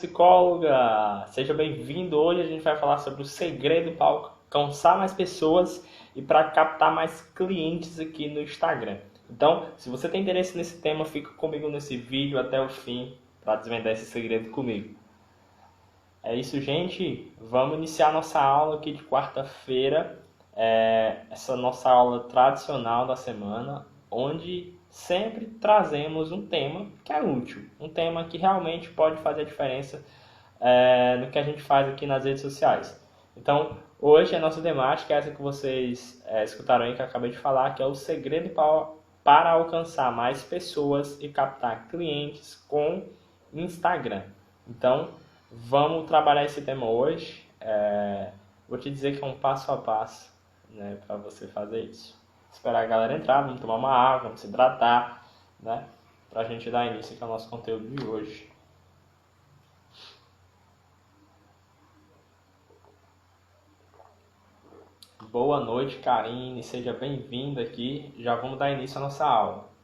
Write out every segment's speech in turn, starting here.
psicóloga! Seja bem-vindo! Hoje a gente vai falar sobre o segredo para alcançar mais pessoas e para captar mais clientes aqui no Instagram. Então, se você tem interesse nesse tema, fica comigo nesse vídeo até o fim para desvendar esse segredo comigo. É isso, gente. Vamos iniciar nossa aula aqui de quarta-feira. Essa nossa aula tradicional da semana, onde sempre trazemos um tema que é útil, um tema que realmente pode fazer a diferença no que a gente faz aqui nas redes sociais. Então, hoje a nossa temática é essa que vocês escutaram aí, que eu acabei de falar, que é o segredo para alcançar mais pessoas e captar clientes com Instagram. Então, vamos trabalhar esse tema hoje. Vou te dizer que é um passo a passo, né, para você fazer isso. Esperar a galera entrar, vamos tomar uma água, vamos se hidratar, né, para a gente dar início ao nosso conteúdo de hoje. Boa noite, Karine, seja bem-vinda aqui. Já vamos dar início à nossa aula.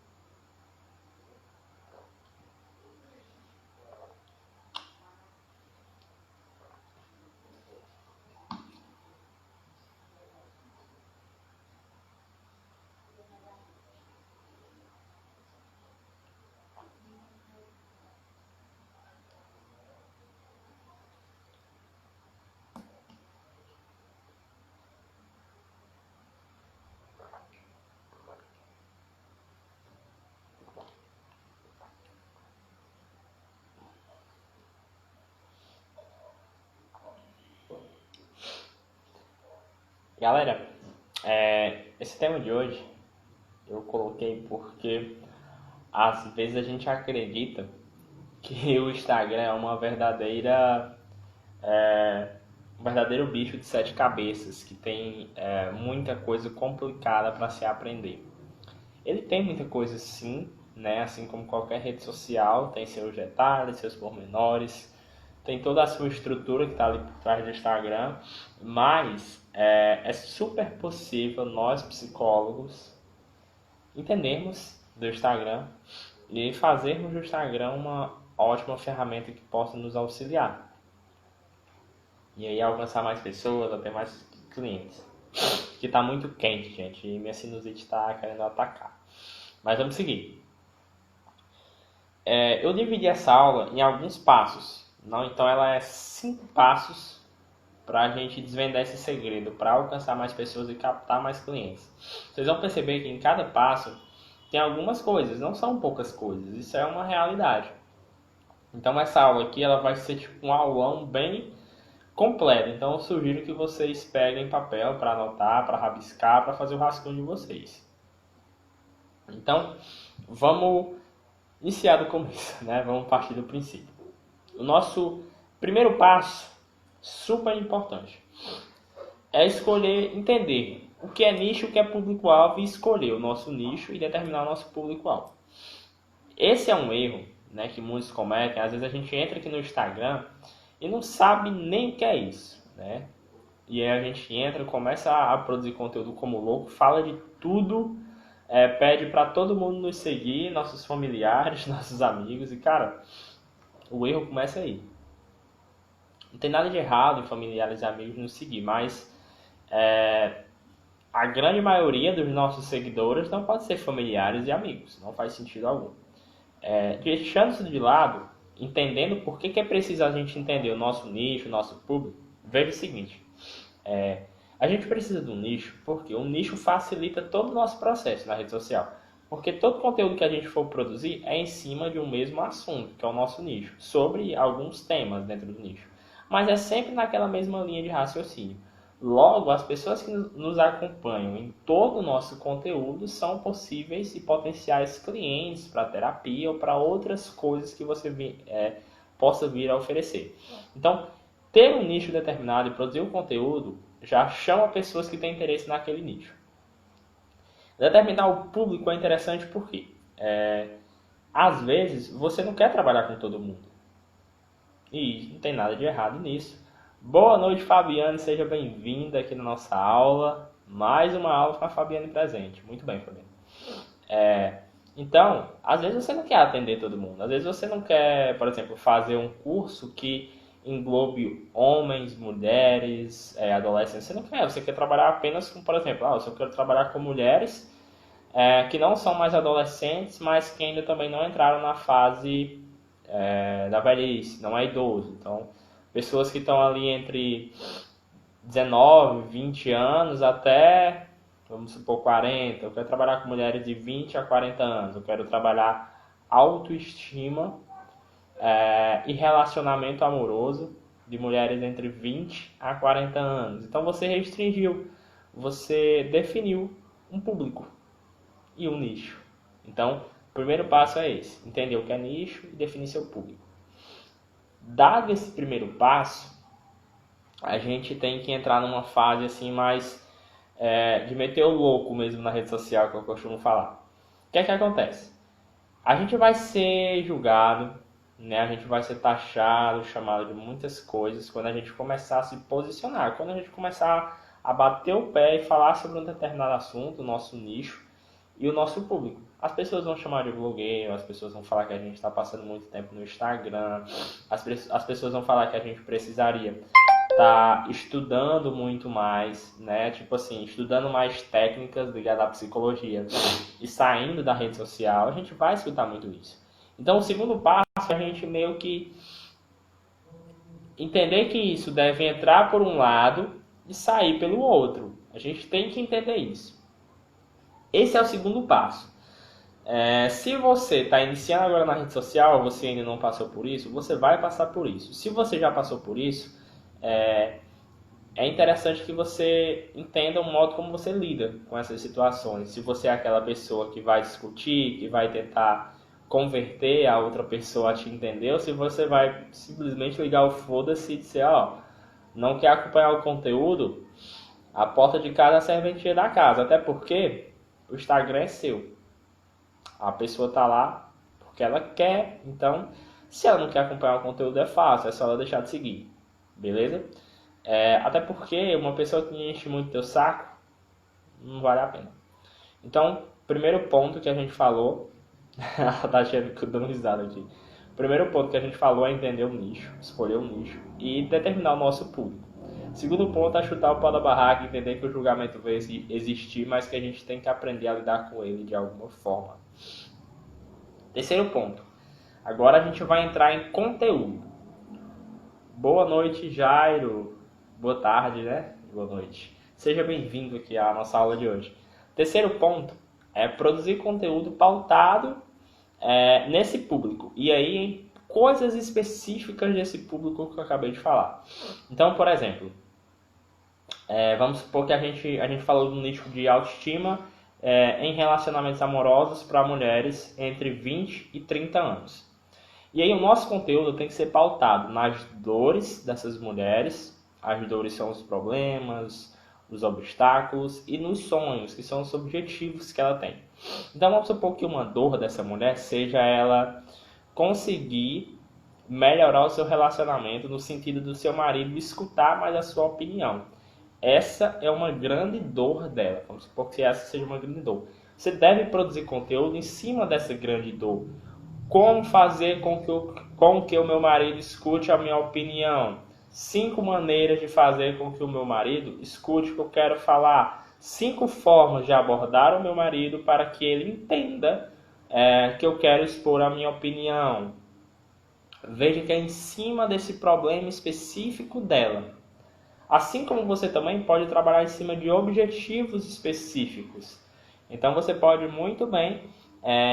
Galera, esse tema de hoje eu coloquei porque às vezes a gente acredita que o Instagram é um verdadeiro bicho de sete cabeças, que tem muita coisa complicada para se aprender. Ele tem muita coisa sim, né? Assim como qualquer rede social, tem seus detalhes, seus pormenores, tem toda a sua estrutura que está ali por trás do Instagram, mas é super possível nós psicólogos entendermos do Instagram e fazermos do Instagram uma ótima ferramenta que possa nos auxiliar. E aí alcançar mais pessoas, até mais clientes. Que está muito quente, gente, e minha sinusite está querendo atacar. Mas vamos seguir. Eu dividi essa aula em alguns passos. Não? Então ela é 5 passos para a gente desvendar esse segredo, para alcançar mais pessoas e captar mais clientes. Vocês vão perceber que em cada passo tem algumas coisas, não são poucas coisas, isso é uma realidade. Então essa aula aqui ela vai ser tipo um aulão bem completo. Então eu sugiro que vocês peguem papel para anotar, para rabiscar, para fazer o rascunho de vocês. Então vamos iniciar do começo, né? Vamos partir do princípio. O nosso primeiro passo, super importante, é escolher, entender o que é nicho, o que é público-alvo e escolher o nosso nicho e determinar o nosso público-alvo. Esse é um erro, né, que muitos cometem. Às vezes a gente entra aqui no Instagram e não sabe nem o que é isso, né? E aí a gente entra, começa a produzir conteúdo como louco, fala de tudo, pede para todo mundo nos seguir, nossos familiares, nossos amigos, e cara, o erro começa aí. Não tem nada de errado em familiares e amigos nos seguir, mas a grande maioria dos nossos seguidores não pode ser familiares e amigos, não faz sentido algum. Deixando isso de lado, entendendo por que é preciso a gente entender o nosso nicho, o nosso público, veja o seguinte, a gente precisa de um nicho porque o nicho facilita todo o nosso processo na rede social. Porque todo conteúdo que a gente for produzir é em cima de um mesmo assunto, que é o nosso nicho, sobre alguns temas dentro do nicho. Mas é sempre naquela mesma linha de raciocínio. Logo, as pessoas que nos acompanham em todo o nosso conteúdo são possíveis e potenciais clientes para terapia ou para outras coisas que você possa vir a oferecer. Então, ter um nicho determinado e produzir um conteúdo já chama pessoas que têm interesse naquele nicho. Determinar o público é interessante porque às vezes você não quer trabalhar com todo mundo. E não tem nada de errado nisso. Boa noite, Fabiane, seja bem-vinda aqui na nossa aula. Mais uma aula com a Fabiane presente. Muito bem, Fabiane. Então, às vezes você não quer atender todo mundo. Às vezes você não quer, por exemplo, fazer um curso que englobe homens, mulheres, adolescentes. Você não quer. Você quer trabalhar apenas com, por exemplo, eu só quero trabalhar com mulheres que não são mais adolescentes, mas que ainda também não entraram na fase da velhice, não é idoso. Então, pessoas que estão ali entre 19, 20 anos até, vamos supor, 40. Eu quero trabalhar com mulheres de 20 a 40 anos. Eu quero trabalhar autoestima e relacionamento amoroso de mulheres entre 20 a 40 anos. Então você restringiu, você definiu um público e um nicho. Então, o primeiro passo é esse: entender o que é nicho e definir seu público. Dado esse primeiro passo, a gente tem que entrar numa fase assim mais de meter o louco mesmo na rede social, que eu costumo falar. O que é que acontece? A gente vai ser julgado, né? A gente vai ser taxado, chamado de muitas coisas quando a gente começar a se posicionar, quando a gente começar a bater o pé e falar sobre um determinado assunto, o nosso nicho e o nosso público. As pessoas vão chamar de blogueiro, as pessoas vão falar que a gente está passando muito tempo no Instagram, as pessoas vão falar que a gente precisaria estar estudando muito mais, né? Tipo assim, estudando mais técnicas ligadas à psicologia e saindo da rede social. A gente vai escutar muito isso. Então, o segundo passo é a gente meio que entender que isso deve entrar por um lado e sair pelo outro. A gente tem que entender isso. Esse é o segundo passo. Se você está iniciando agora na rede social, você ainda não passou por isso, você vai passar por isso. Se você já passou por isso, é interessante que você entenda o modo como você lida com essas situações. Se você é aquela pessoa que vai discutir, que vai tentar converter a outra pessoa a te entender, ou se você vai simplesmente ligar o foda-se e dizer, não quer acompanhar o conteúdo, a porta de casa é a serventia da casa. Até porque o Instagram é seu. A pessoa está lá porque ela quer. Então, se ela não quer acompanhar o conteúdo, é fácil. É só ela deixar de seguir. Beleza? Até porque uma pessoa que enche muito teu saco, não vale a pena. Então, primeiro ponto que a gente falou... tá dando risada aqui. O primeiro ponto que a gente falou é entender o nicho, escolher o nicho e determinar o nosso público. Segundo ponto é chutar o pau da barraca e entender que o julgamento vai existir, mas que a gente tem que aprender a lidar com ele de alguma forma. Terceiro ponto. Agora a gente vai entrar em conteúdo. Boa noite, Jairo. Boa tarde, né? Boa noite. Seja bem-vindo aqui à nossa aula de hoje. Terceiro ponto é produzir conteúdo pautado nesse público. E aí, em coisas específicas desse público que eu acabei de falar. Então, por exemplo, vamos supor que a gente falou do nicho de autoestima em relacionamentos amorosos para mulheres entre 20 e 30 anos. E aí o nosso conteúdo tem que ser pautado nas dores dessas mulheres. As dores são os problemas, os obstáculos e nos sonhos, que são os objetivos que ela tem. Então vamos supor que uma dor dessa mulher seja ela conseguir melhorar o seu relacionamento no sentido do seu marido escutar mais a sua opinião. Essa é uma grande dor dela. Vamos supor que essa seja uma grande dor. Você deve produzir conteúdo em cima dessa grande dor. Como fazer com que o meu marido escute a minha opinião? 5 maneiras de fazer com que o meu marido escute o que eu quero falar. 5 formas de abordar o meu marido para que ele entenda que eu quero expor a minha opinião. Veja que é em cima desse problema específico dela. Assim como você também pode trabalhar em cima de objetivos específicos. Então você pode muito bem...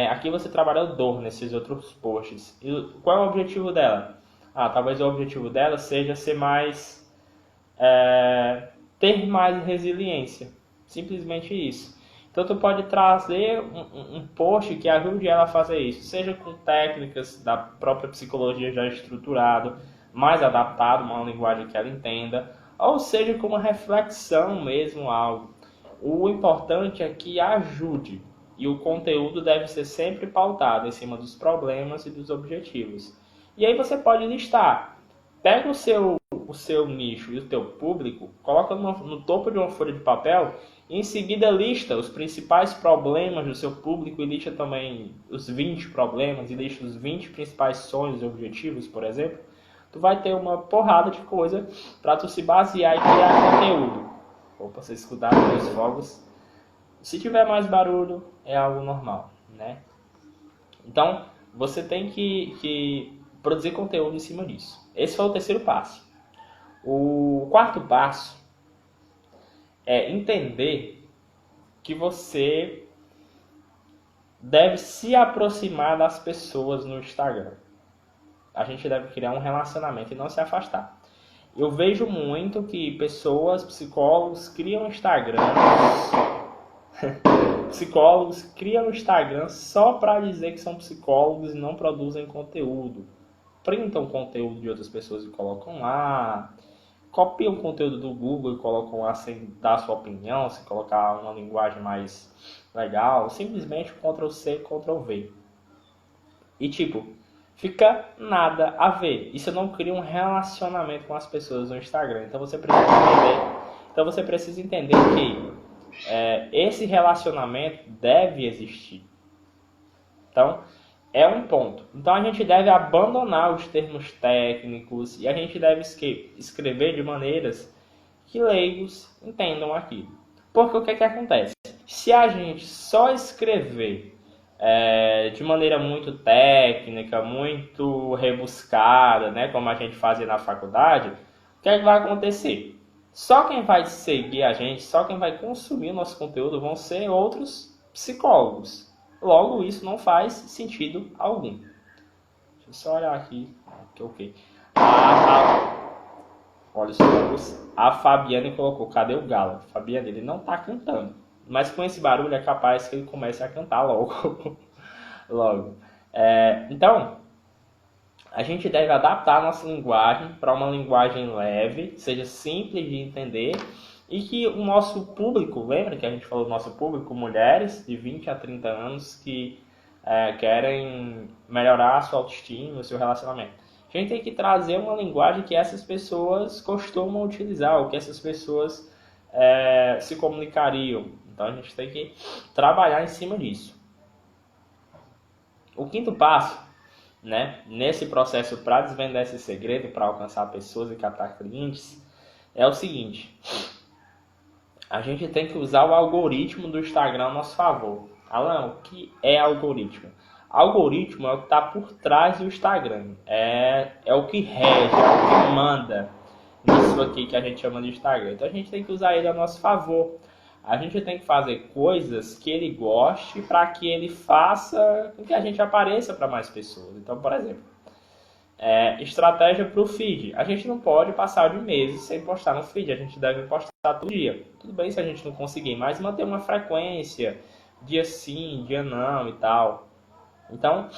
aqui você trabalha o dor nesses outros posts. E qual é o objetivo dela? Talvez o objetivo dela seja ser mais... ter mais resiliência. Simplesmente isso. Então tu pode trazer um post que ajude ela a fazer isso. Seja com técnicas da própria psicologia já estruturado, mais adaptado, uma linguagem que ela entenda. Ou seja com uma reflexão mesmo, algo. O importante é que ajude. E o conteúdo deve ser sempre pautado em cima dos problemas e dos objetivos. E aí você pode listar pega o seu nicho e o teu público, coloca no topo de uma folha de papel e em seguida lista os principais problemas do seu público e lista também os 20 problemas e lista os 20 principais sonhos e objetivos, por exemplo. Tu vai ter uma porrada de coisa para tu se basear e criar conteúdo. Opa, vocês escutaram meus fogos. Se tiver mais barulho, é algo normal, né? Então, você tem que produzir conteúdo em cima disso. Esse foi o terceiro passo. O quarto passo é entender que você deve se aproximar das pessoas no Instagram. A gente deve criar um relacionamento e não se afastar. Eu vejo muito que pessoas, psicólogos, criam Instagram psicólogos criam Instagram só para dizer que são psicólogos e não produzem conteúdo. Printam conteúdo de outras pessoas e colocam lá. Copiam conteúdo do Google e colocam lá sem dar sua opinião, sem colocar uma linguagem mais legal. Simplesmente Ctrl+C, Ctrl+V. E tipo, fica nada a ver. Isso não cria um relacionamento com as pessoas no Instagram. Então você precisa entender que esse relacionamento deve existir. Então, é um ponto. Então, a gente deve abandonar os termos técnicos e a gente deve escrever de maneiras que leigos entendam aquilo. Porque o que acontece? Se a gente só escrever de maneira muito técnica, muito rebuscada, né, como a gente fazia na faculdade, o que vai acontecer? Só quem vai seguir a gente, só quem vai consumir o nosso conteúdo vão ser outros psicólogos. Logo, isso não faz sentido algum. Deixa eu só olhar aqui. Ok. Olha só, a Fabiane colocou, cadê o Galo? Fabiane, ele não está cantando. Mas com esse barulho é capaz que ele comece a cantar logo. Então, a gente deve adaptar a nossa linguagem para uma linguagem leve, seja simples de entender e que o nosso público, lembra que a gente falou do nosso público, mulheres de 20 a 30 anos que querem melhorar a sua autoestima, o seu relacionamento. A gente tem que trazer uma linguagem que essas pessoas costumam utilizar, ou que essas pessoas se comunicariam. Então a gente tem que trabalhar em cima disso. O quinto passo, né, nesse processo para desvendar esse segredo, para alcançar pessoas e captar clientes, é o seguinte: a gente tem que usar o algoritmo do Instagram a nosso favor. Alan, o que é algoritmo? Algoritmo é o que está por trás do Instagram, é o que rege, é o que manda nisso aqui que a gente chama de Instagram. Então a gente tem que usar ele a nosso favor. A gente tem que fazer coisas que ele goste para que ele faça com que a gente apareça para mais pessoas. Então, por exemplo, estratégia para o feed. A gente não pode passar de meses sem postar no feed. A gente deve postar todo dia. Tudo bem se a gente não conseguir, mas manter uma frequência, dia sim, dia não e tal. Então,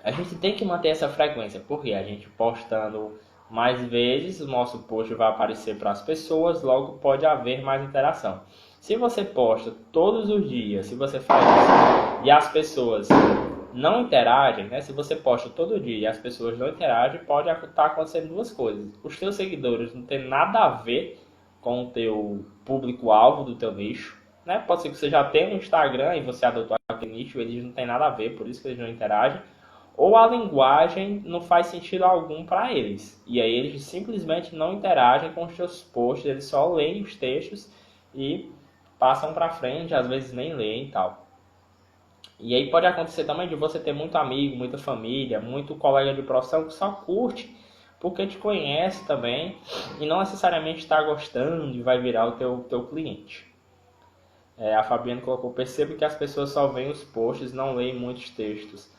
a gente tem que manter essa frequência, porque a gente postando mais vezes, o nosso post vai aparecer para as pessoas, logo pode haver mais interação. Se você posta todos os dias, se você faz isso e as pessoas não interagem, né? Se você posta todo dia e as pessoas não interagem, pode estar acontecendo duas coisas. Os teus seguidores não tem nada a ver com o teu público-alvo do teu nicho, né? Pode ser que você já tenha um Instagram e você adotou aquele nicho, eles não tem nada a ver, por isso que eles não interagem. Ou a linguagem não faz sentido algum para eles. E aí eles simplesmente não interagem com os seus posts, eles só leem os textos e passam para frente, às vezes nem leem e tal. E aí pode acontecer também de você ter muito amigo, muita família, muito colega de profissão que só curte porque te conhece também e não necessariamente está gostando e vai virar o teu cliente. A Fabiana colocou, percebo que as pessoas só veem os posts, não leem muitos textos.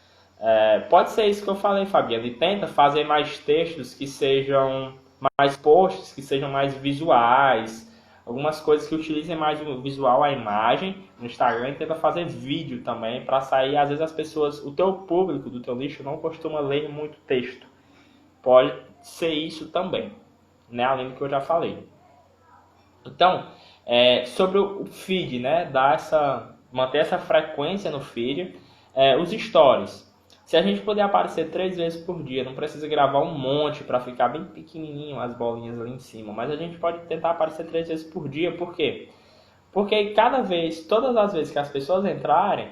Pode ser isso que eu falei, Fabiana, e tenta fazer mais textos que sejam mais posts, que sejam mais visuais, algumas coisas que utilizem mais o visual, a imagem no Instagram, e tenta fazer vídeo também para sair. Às vezes as pessoas, o teu público do teu nicho não costuma ler muito texto. Pode ser isso também, né? Além do que eu já falei. Então, sobre o feed, né? Manter essa frequência no feed, os stories. Se a gente puder aparecer 3 vezes por dia, não precisa gravar um monte para ficar bem pequenininho as bolinhas ali em cima, mas a gente pode tentar aparecer 3 vezes por dia, por quê? Porque todas as vezes que as pessoas entrarem,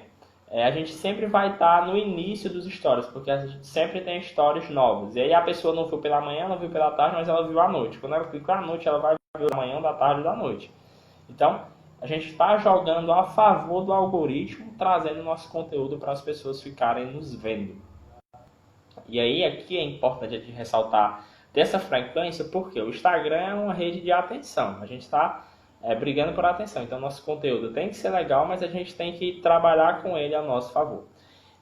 a gente sempre vai estar no início dos stories, porque a gente sempre tem stories novos. E aí a pessoa não viu pela manhã, não viu pela tarde, mas ela viu à noite. Quando ela clicou à noite, ela vai ver da manhã, da tarde e da noite. Então, a gente está jogando a favor do algoritmo, trazendo nosso conteúdo para as pessoas ficarem nos vendo. E aí aqui é importante a gente ressaltar dessa frequência, porque o Instagram é uma rede de atenção. A gente está brigando por atenção. Então, nosso conteúdo tem que ser legal, mas a gente tem que trabalhar com ele a nosso favor.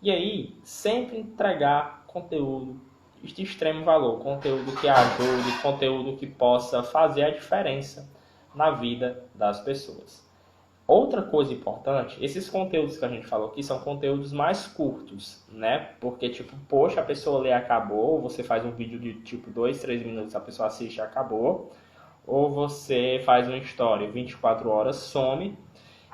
E aí, sempre entregar conteúdo de extremo valor, conteúdo que ajude, conteúdo que possa fazer a diferença na vida das pessoas. Outra coisa importante, esses conteúdos que a gente falou aqui são conteúdos mais curtos, né? Porque, tipo, poxa, a pessoa lê e acabou, você faz um vídeo de, tipo, 2, 3 minutos, a pessoa assiste e acabou. Ou você faz uma história 24 horas, some.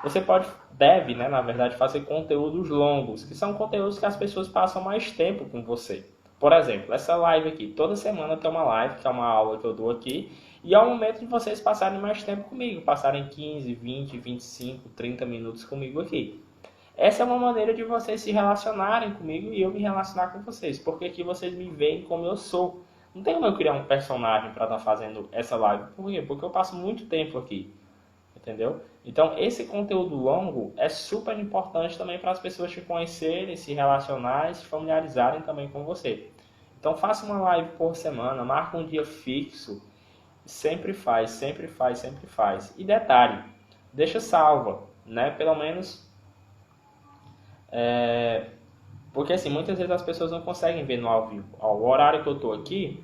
Você deve, né, na verdade, fazer conteúdos longos, que são conteúdos que as pessoas passam mais tempo com você. Por exemplo, essa live aqui, toda semana tem uma live, que é uma aula que eu dou aqui, e é o momento de vocês passarem mais tempo comigo, passarem 15, 20, 25, 30 minutos comigo aqui. Essa é uma maneira de vocês se relacionarem comigo e eu me relacionar com vocês, porque aqui vocês me veem como eu sou. Não tem como eu criar um personagem para estar fazendo essa live. Por quê? Porque eu passo muito tempo aqui. Entendeu? Então, esse conteúdo longo é super importante também para as pessoas te conhecerem, se relacionarem, se familiarizarem também com você. Então, faça uma live por semana, marca um dia fixo. Sempre faz, sempre faz, sempre faz. E detalhe, deixa salva, né? Pelo menos... Porque assim, muitas vezes as pessoas não conseguem ver no ao vivo. O horário que eu estou aqui,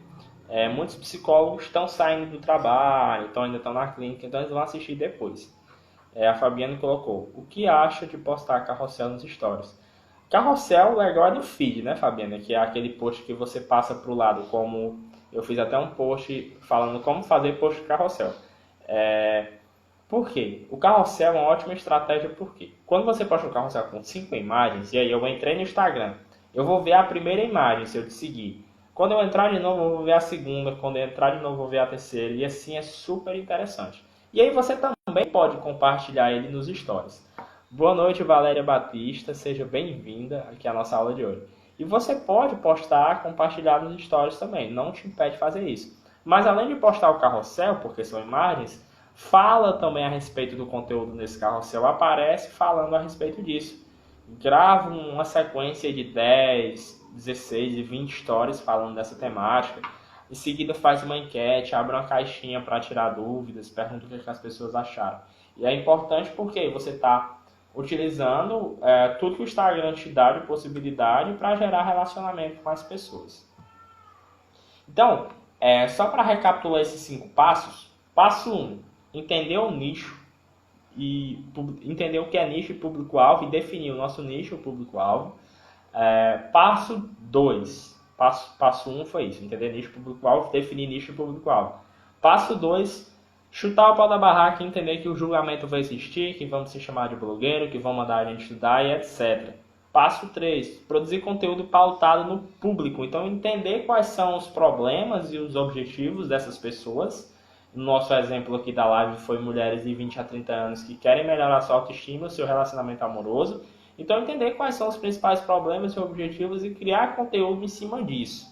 muitos psicólogos estão saindo do trabalho, então ainda estão na clínica, então eles vão assistir depois. A Fabiana colocou, o que acha de postar carrossel nos stories? Carrossel legal é no feed, né, Fabiana? Que é aquele post que você passa para o lado, como eu fiz até um post falando como fazer post de carrossel. Por quê? O carrossel é uma ótima estratégia, porque quando você posta um carrossel com 5 imagens, e aí eu entrei no Instagram, eu vou ver a primeira imagem se eu te seguir. Quando eu entrar de novo, eu vou ver a segunda. Quando eu entrar de novo, eu vou ver a terceira. E assim é super interessante. E aí você também pode compartilhar ele nos stories. Boa noite, Valéria Batista. Seja bem-vinda aqui à nossa aula de hoje. E você pode postar, compartilhar nos stories também. Não te impede de fazer isso. Mas além de postar o carrossel, porque são imagens, fala também a respeito do conteúdo nesse carrossel. Aparece falando a respeito disso. Grava uma sequência de 10, 16 e 20 stories falando dessa temática. Em seguida faz uma enquete, abre uma caixinha para tirar dúvidas, pergunta o que as pessoas acharam. E é importante porque você está utilizando tudo que o Instagram te dá de possibilidade para gerar relacionamento com as pessoas. Então, só para recapitular esses 5 passos. Passo 1, entender o nicho. E entender o que é nicho e público-alvo e definir o nosso nicho e o público-alvo. Passo 2. Passo 1 foi isso, entender nicho e público-alvo, definir nicho e público-alvo. Passo 2, chutar o pau da barraca e entender que o julgamento vai existir, que vamos se chamar de blogueiro, que vão mandar a gente estudar e etc. Passo 3, produzir conteúdo pautado no público. Então, entender quais são os problemas e os objetivos dessas pessoas. No nosso exemplo aqui da live foi mulheres de 20 a 30 anos que querem melhorar sua autoestima, seu relacionamento amoroso. Então, entender quais são os principais problemas e objetivos e criar conteúdo em cima disso.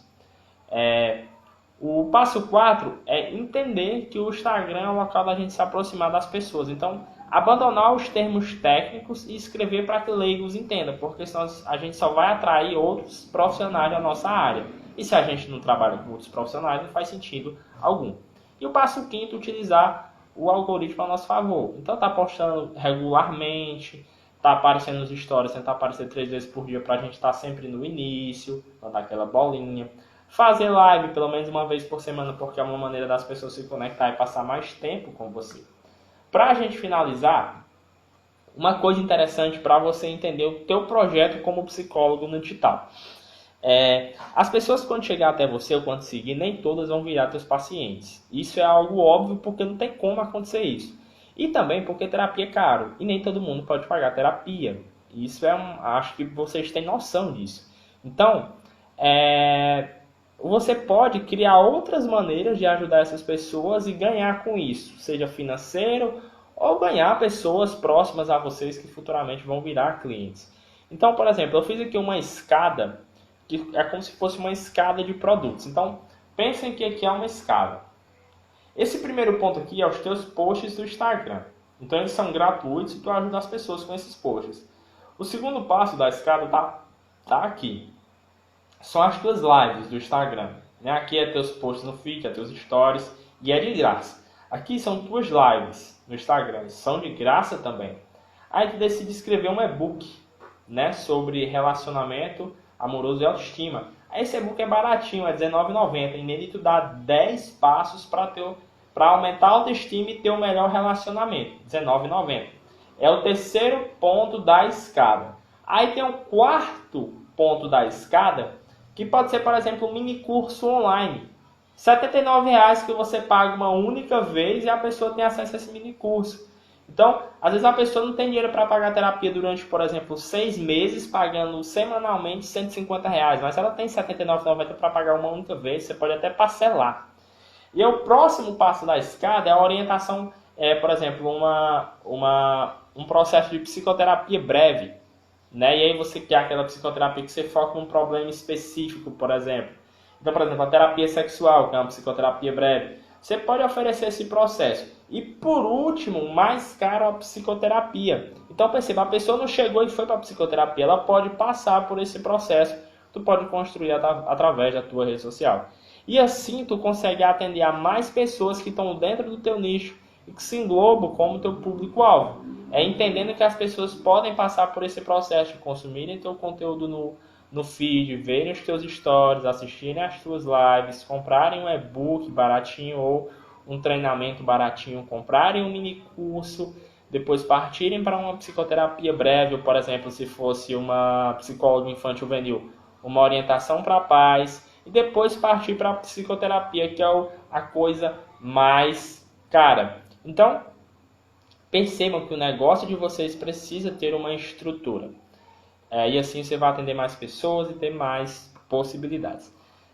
O passo 4 é entender que o Instagram é o local da gente se aproximar das pessoas. Então, abandonar os termos técnicos e escrever para que leigos entendam, porque senão a gente só vai atrair outros profissionais da nossa área. E se a gente não trabalha com outros profissionais, não faz sentido algum. E o passo 5, utilizar o algoritmo a nosso favor. Então, tá postando regularmente, tá aparecendo nos stories, tentar aparecer 3 vezes por dia para a gente estar sempre no início, mandar aquela bolinha. Fazer live pelo menos uma vez por semana, porque é uma maneira das pessoas se conectar e passar mais tempo com você. Para a gente finalizar, uma coisa interessante para você entender o teu projeto como psicólogo no digital. As pessoas quando chegar até você ou quando seguir, nem todas vão virar teus pacientes. Isso é algo óbvio porque não tem como acontecer isso. E também porque terapia é caro e nem todo mundo pode pagar terapia. Isso acho que vocês têm noção disso. Então, você pode criar outras maneiras de ajudar essas pessoas e ganhar com isso, seja financeiro ou ganhar pessoas próximas a vocês que futuramente vão virar clientes. Então, por exemplo, eu fiz aqui uma escada, que é como se fosse uma escada de produtos. Então, pensem que aqui é uma escada. Esse primeiro ponto aqui é os teus posts do Instagram. Então, eles são gratuitos e tu ajuda as pessoas com esses posts. O segundo passo da escada tá aqui. São as tuas lives do Instagram. Né? Aqui é teus posts no feed, é teus stories e é de graça. Aqui são tuas lives no Instagram, são de graça também. Aí tu decide escrever um e-book, né, sobre relacionamento amoroso e autoestima. Aí esse e-book é baratinho, é R$19,90 e nele tu dá 10 passos para aumentar a autoestima e ter um melhor relacionamento. R$19,90. É o terceiro ponto da escada. Aí tem o quarto ponto da escada, que pode ser, por exemplo, um mini curso online. R$79,00 que você paga uma única vez e a pessoa tem acesso a esse mini curso. Então, às vezes a pessoa não tem dinheiro para pagar terapia durante, por exemplo, 6 meses, pagando semanalmente R$150,00, mas ela tem R$79,90 para pagar uma única vez, você pode até parcelar. E o próximo passo da escada é a orientação, por exemplo, um processo de psicoterapia breve. Né? E aí você quer aquela psicoterapia que você foca num problema específico, por exemplo. Então, por exemplo, a terapia sexual, que é uma psicoterapia breve. Você pode oferecer esse processo. E por último, mais caro, a psicoterapia. Então perceba, a pessoa não chegou e foi para a psicoterapia, ela pode passar por esse processo. Tu pode construir através da tua rede social. E assim tu consegue atender a mais pessoas que estão dentro do teu nicho e que se englobam como teu público-alvo. Entendendo que as pessoas podem passar por esse processo de consumirem teu conteúdo no feed, verem os teus stories, assistirem as tuas lives, comprarem um e-book baratinho ou um treinamento baratinho, comprarem um mini curso, depois partirem para uma psicoterapia breve, ou, por exemplo, se fosse uma psicóloga infantil juvenil, uma orientação para pais, e depois partir para a psicoterapia, que é a coisa mais cara. Então, percebam que o negócio de vocês precisa ter uma estrutura. E assim você vai atender mais pessoas e ter mais possibilidades.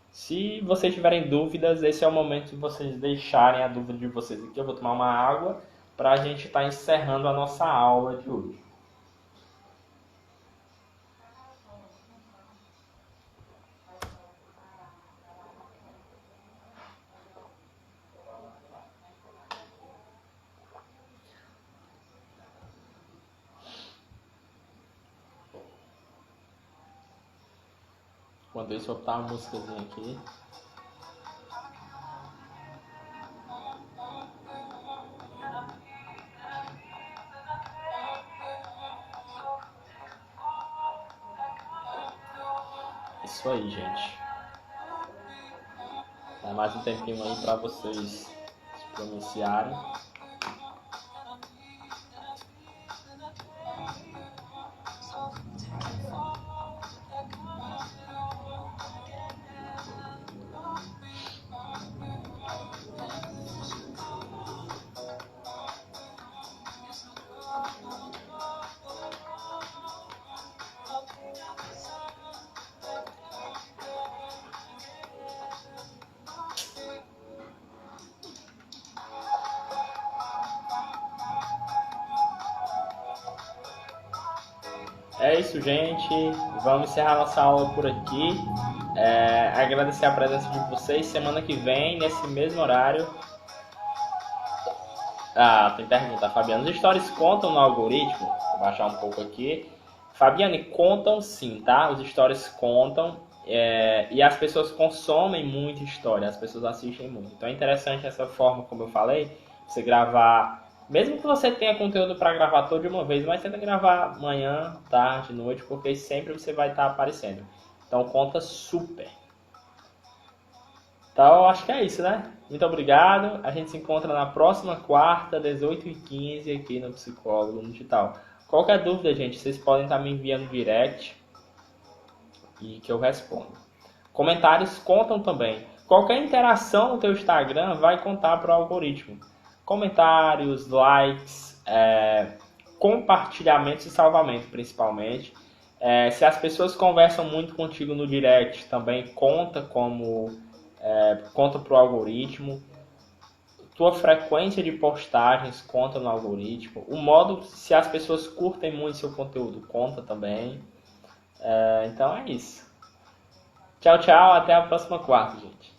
Se vocês tiverem dúvidas, esse é o momento de vocês deixarem a dúvida de vocês aqui. Eu vou tomar uma água para a gente estar encerrando a nossa aula de hoje. Enquanto isso, eu vou botar uma músicazinha aqui. Isso aí, gente. Dá mais um tempinho aí para vocês se pronunciarem. É isso, gente. Vamos encerrar nossa aula por aqui. Agradecer a presença de vocês. Semana que vem, nesse mesmo horário. Tem pergunta, Fabiana. Os stories contam no algoritmo? Vou baixar um pouco aqui. Fabiane, contam sim, tá? Os stories contam. E as pessoas consomem muita história. As pessoas assistem muito. Então é interessante essa forma, como eu falei, você gravar. Mesmo que você tenha conteúdo para gravar todo de uma vez, mas tenta gravar manhã, tarde, noite, porque sempre você vai estar aparecendo. Então conta super. Então acho que é isso, né? Muito obrigado. A gente se encontra na próxima quarta, 18h15, aqui no Psicólogo no Digital. Qualquer dúvida, gente, vocês podem estar me enviando direct e que eu respondo. Comentários contam também. Qualquer interação no teu Instagram vai contar para o algoritmo. Comentários, likes, compartilhamentos e salvamento, principalmente. Se as pessoas conversam muito contigo no direct, também conta pro algoritmo. Tua frequência de postagens conta no algoritmo. O modo, se as pessoas curtem muito seu conteúdo, conta também. Então é isso. Tchau, tchau. Até a próxima quarta, gente.